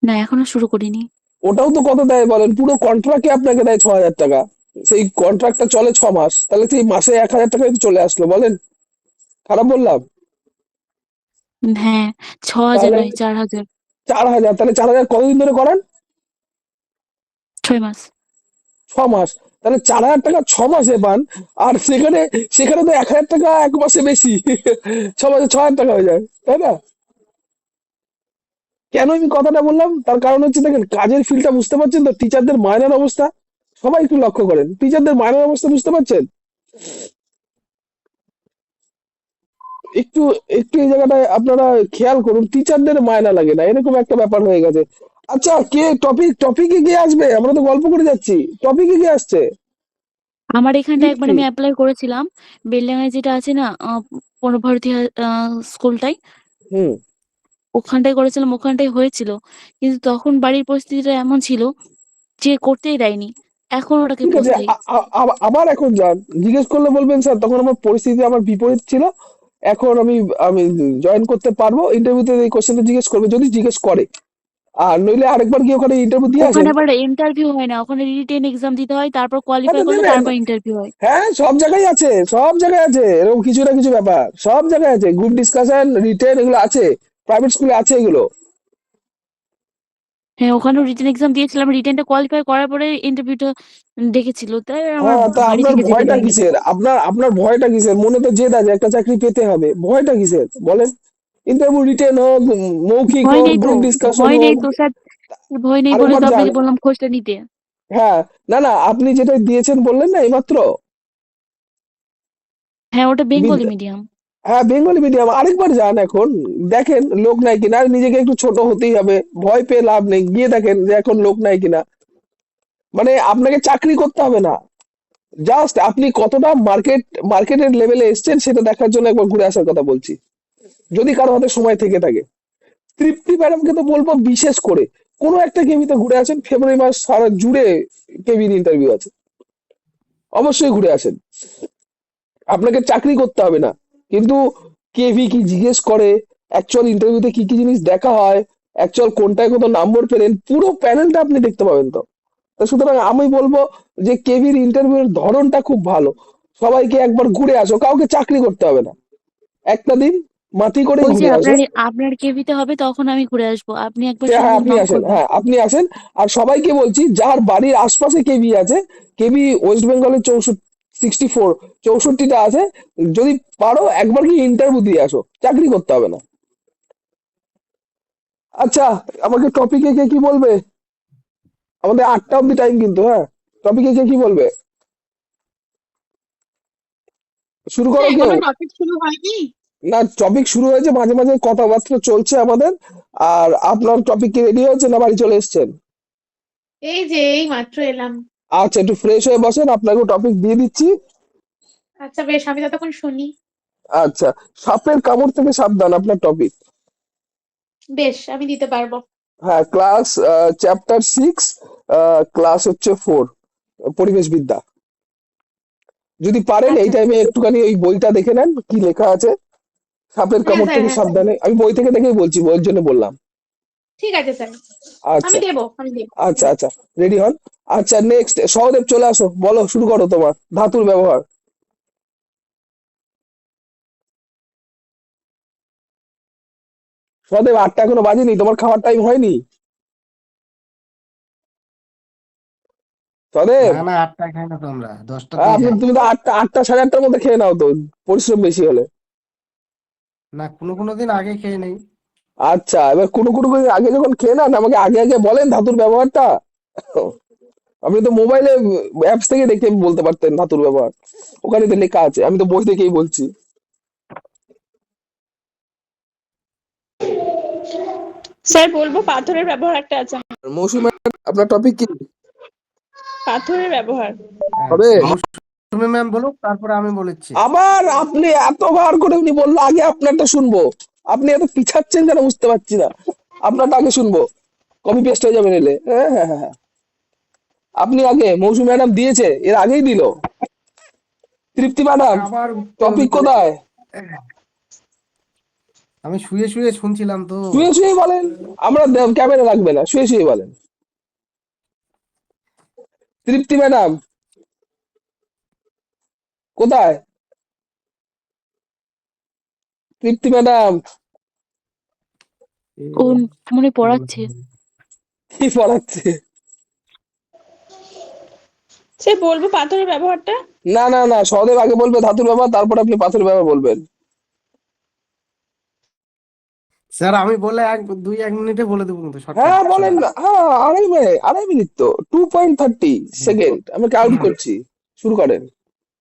না, এখনো শুরু করিনি। ওটাও তো কত দেয় বলেন, পুরো কন্ট্রাক্টে আপনাকে দেয় 6,000 টাকা। সেই কন্ট্রাক্টটা চলে 6 মাস, তাহলে সেই মাসে 1,000 টাকায় তো চলে আসলো বলেন, খারাপ বললাম? হ্যাঁ, 6,000 তাহলে নয়, 4,000। 4,000, তাহলে 4,000 কতদিন ধরে করেন? 6 মাস। 6 মাস। তাহলে 4,000 টাকা 6 মাসে পান। আর সেখানে সেখানে তো 1,000 টাকা 1 মাসে বেশি। 6 মাসে 6,000 টাকা হয়ে যায়, তাই না? কেন আমি কথাটা বললাম, তার কারণ হচ্ছে দেখেন কাজের ফিল্ডটা বুঝতে পারছেন তো, টিচারদের মায়নার অবস্থা। সবাই একটু লক্ষ্য করেন টিচারদের মায়নার অবস্থা, বুঝতে পারছেন? একটু একটু এই জায়গাটায় আপনারা খেয়াল করুন, টিচারদের মায়না লাগে না, এরকম একটা ব্যাপার হয়ে গেছে। আচ্ছা, কে টপিকে কে আসবে? আমরা তো গল্প করে যাচ্ছি, টপিকে কে আসছে? আমার এখানটা একবার তৃপ্তি। আমি অ্যাপ্লাই করেছিলাম, বেলডাঙায় যেটা আছে না, পূর্বভারতী স্কুলটাই। হুম। ওখানটায় করেছিলাম, ওখানটায় হয়েছিল। কিন্তু তখন বাড়ির পরিস্থিতিটা এমন ছিল যে করতেই দেয়নি। এখন ওটাকে ঠিক আছে, পস্তাই। আবার এখন যান, জিজ্ঞেস করলে বলবেন স্যার তখন আমার পরিস্থিতি আমার বিপরীত ছিল, এখন আমি আমি জয়েন করতে পারবো। ইন্টারভিউতে এই কোশ্চেনটা জিজ্ঞেস করবে, যদি জিজ্ঞেস করে। আর নইলে আরেকবার গিয়ে ওখানে ইন্টারভিউ দিয়ে ওখানে আসেন। আবার ইন্টারভিউ হয় না, ওখানে রিটেন এক্সাম দিতে হয়, তারপর হ্যাঁ, কোয়ালিফাই তো করলে দেবেন। তারপর ইন্টারভিউ হয়। হ্যাঁ, সব জায়গায় আছে, সব জায়গায় আছে এরকম কিছু না কিছু ব্যাপার, সব জায়গায় আছে, গ্রুপ ডিসকাশন, রিটেন, এগুলো আছে। প্রাইভেট স্কুলে আছে এগুলো। হ্যাঁ, ওখানেও রিটেন এক্সাম দিয়েছিলাম, রিটেনটা কোয়ালিফাই করার পরে ইন্টারভিউটা ডেকেছিল, তাই আমার হ্যাঁ, তা বাড়ি আপনার থেকে যেতে ভয়টা দেয়নি। কিসের? আপনার আপনার ভয়টা কিসের? মনে তো জেদ আছে একটা চাকরি পেতে হবে, ভয়টা কিসের বলেন? ইন্টারভিউ, রিটেন হোক, মৌখিক ভয় হোক, নেই তো, গ্রুপ ডিসকাশন ভয় নেই হোক। তো স্যার। ভয় নেই বলে আরেকবার তো যান। আপনাকে বললাম খোঁজটা নিতে। হ্যাঁ। না, না, আপনি যেটা দিয়েছেন বললেন না এইমাত্র। হ্যাঁ, ওটা বেঙ্গলি বিদ- মিডিয়াম। হ্যাঁ, বেঙ্গলি মিডিয়াম, আরেকবার যান এখন। দেখেন লোক নাই কিনা, আর নিজেকে একটু ছোট হতেই হবে, ভয় পেয়ে লাভ নেই, গিয়ে দেখেন যে এখন লোক নাই কিনা। মানে আপনাকে চাকরি করতে হবে না, জাস্ট আপনি কতটা মার্কেটের লেভেলে এসেছেন সেটা দেখার জন্য একবার ঘুরে আসার কথা বলছি, যদি কারো হাতে সময় থেকে থাকে। তৃপ্তি ম্যাডামকে তো বলবো বিশেষ করে কোনো একটা কেবিতে ঘুরে আসেন, ফেব্রুয়ারি মাস সারা জুড়ে কেবির ইন্টারভিউ আছে, অবশ্যই ঘুরে আসেন। আপনাকে চাকরি করতে হবে না, কিন্তু কেভি কি জিজ্ঞেস করে, অ্যাকচুয়াল ইন্টারভিউতে কি কি জিনিস দেখা হয়, অ্যাকচুয়াল কোনটায় কত নম্বর পেলেন, পুরো প্যানেলটা আপনি দেখতে পাবেন তো। তো সুতরাং আমি বলবো যে কেভির ইন্টারভিউর ধরনটা খুব ভালো। সবাইকে একবার ঘুরে আসো, কাউকে চাকরি করতে হবে না, একটা দিন মাটি করেই ওই যে ঘুরে আসো। আপনার আপনার কেভিতে হবে, তখন আমি ঘুরে আসবো, আপনি একবার সে, শুধু হ্যাঁ, আপনি নক আসেন, করবেন। হ্যাঁ আপনি আসেন। আর সবাইকে বলছি যার বাড়ির আশপাশে কেবি আছে, কেবি ওয়েস্ট বেঙ্গলের 64, 64টা আছে, যদি পারো একবার কি ইন্টারভিউ দিয়ে আসো, চাকরি করতে হবে না। আচ্ছা, আমাকে টপিকে কে কি বলবে? আমাদের 8টা অব্দি টাইম কিন্তু, হ্যাঁ। টপিকে কে কি বলবে? শুরু যে করো কেউ। এখনো টপিক শুরু হয়নি। না, টপিক শুরু হয়েছে, মাঝে মাঝে কথাবার্তা চলছে আমাদের। আর আপনার টপিক কি রেডি হয়েছে না বাড়ি চলে এসেছেন? এই যে এই মাত্র এলাম। আচ্ছা, একটু ফ্রেশ হয়ে বসেন, আপনাকে টপিক দিয়ে দিচ্ছি। আচ্ছা বেশ, আমি ততক্ষণ শুনি। আচ্ছা, সাপের কামড় থেকে সাবধান আপনার টপিক। বেশ, আমি দিতে পারবো। হ্যাঁ, ক্লাস চ্যাপ্টার 6, ক্লাস হচ্ছে 4, পরিবেশ বিদ্যা। যদি পারেন এই আচ্ছা টাইমে একটুখানি ওই বইটা দেখে নেন কি লেখা আছে। সাপের হ্যাঁ কামড় স্যার, থেকে হ্যাঁ স্যার। সাবধানে, আমি বই থেকে দেখেই বলছি, বইয়ের জন্য বললাম। ঠিক আছে স্যার। আমি আচ্ছা, দেবো, আমি দেবো। আচ্ছা, আচ্ছা, রেডি হন। আচ্ছা, নেক্সট সহদেব চলে আসো, বলো, শুরু করো তোমার ধাতুর ব্যবহার। সহদেব, 8টা এখনো বাজেনি, তোমার খাওয়ার টাইম হয়নি? সহদেব। না না, 8টায় খাই না তো, আমরা হ্যাঁ, 10টাতেই খাই। তুমি তো আটটা সাড়ে আটটার মধ্যে খেয়ে নাও তো, পরিশ্রম বেশি হলে। না, কোনো কোনো দিন আগে খেয়ে নেই। আচ্ছা, এবার কোনো কোনো করে আগে যখন খেয়ে নেন আমাকে আগে আগে বলেন ধাতুর ব্যবহারটা। আপনি তো মোবাইলে অ্যাপস থেকে দেখে বলতে পারতেন ধাতুর ব্যবহার, ওখানে তো লেখা আছে, আমি তো বই থেকেই বলছি। স্যার বলবো, পাথরের ব্যবহার একটা আছে। মৌসুমী ম্যাম, আপনার টপিক কি পাথরের ব্যবহার। হ্যাঁ, হবে? মৌসুমী ম্যাম বলুক, তারপরে আমি বলেছি। আবার আপনি এতবার করে উনি বললো আগে আপনারটা শুনবো, আপনি এত পিছাচ্ছেন কেন বুঝতে পারছি না। আপনারটা আগে শুনবো, কপি পেস্ট হয়ে যাবে নিলে। হ্যাঁ, হ্যাঁ, হ্যাঁ, হ্যাঁ। আপনি আগে, মৌসুমী ম্যাডাম দিয়েছে, এর আগেই দিল। তৃপ্তি ম্যাডাম, আবার উত্তর টপিক কোথায়? আমি শুয়ে শুয়ে শুনছিলাম তো। শুয়ে শুয়ে বলেন, আমরা ক্যামেরা লাগবে না, শুয়ে শুয়ে বলেন। তৃপ্তি ম্যাডাম কোথায়? তৃপ্তি ম্যাডাম ও মনে হয় পড়াচ্ছে। কি পড়াচ্ছে? স্যার বলবো পাথরের ব্যবহারটা? না না না, সহদেব আগে বলবে ধাতুর ব্যবহার, তারপর আপনি পাথরের ব্যবহার বলবেন। স্যার আমি বলে 1 মিনিটে বলে দেবো কিন্তু শর্টকাট হ্যাঁ বলেন সময়। না, হ্যাঁ 2.5 মিনিট, 2.30 সেকেন্ড আমি কাউন্ট করছি, শুরু করেন।